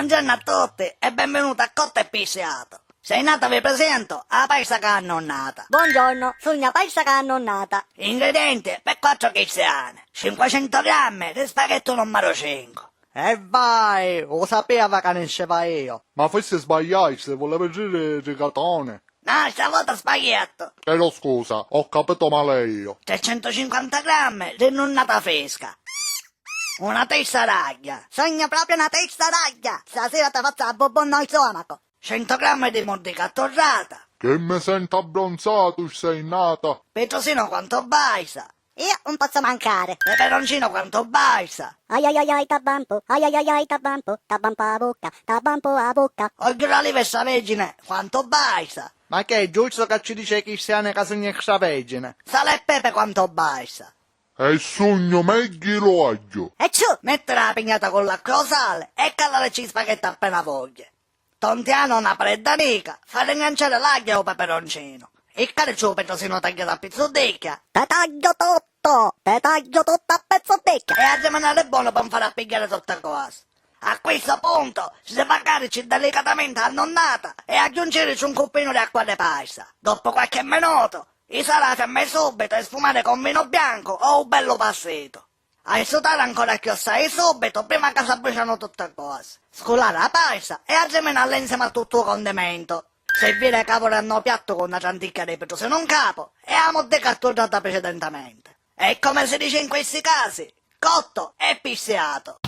Buongiorno a tutti e benvenuto a Cotto e Pissiato. Sei nata, vi presento, la paisa cannonnata. Buongiorno, sono una paisa cannonnata. Ingredienti per 4 cristiane. 500 grammi di spaghetto numero 5. E vai, lo sapeva che ne sceva io. Ma forse sbagliai, se voleva dire rigatone. No, stavolta spaghetto. Chiedo scusa, ho capito male io. 350 grammi di nunnata fresca. Una testa raglia. Sogno proprio una testa raglia. Stasera ti faccio la bobonna al stomaco. 100 grammi di mordicà torrata. Che mi sento abbronzato, sei nata. Petrosino quanto baisa. Io non posso mancare. Peperoncino quanto baisa. Ai ai ai ai tabampo, ai ai ai ai tabampo tabampo a bocca. Olio d'oliva extravergine quanto baisa. Ma che è giusto che ci dice cristiane che sono extravergine? Sale e pepe quanto baisa. E il sogno meglio lo aglio. E ciù, Mettere la pignata con l'acqua o sale e calarci spaghetti appena voglia. Tontiano una preddanica, fare inganciare l'aglio o peperoncino. Il careccio petrosino tagliato a pizzudicchia te taglio tutto a pezzotecchia. e a geminare buono per non far appigliare tutte cose. A questo punto si deve carici delicatamente annonnata e aggiungerci un cuppino di acqua di paisa. Dopo qualche minuto, i salati a me subito e sfumare con vino bianco o un bello passetto. A sudare ancora più assai subito prima che si abbriciano tutte le cose. Scolare la paisa e aggiungerla insieme a tutto il condimento. Servire cavolo a piatto con una cianticchia di petrosino in capo e la mordicca attornata precedentemente. E come si dice in questi casi, cotto e pissiato.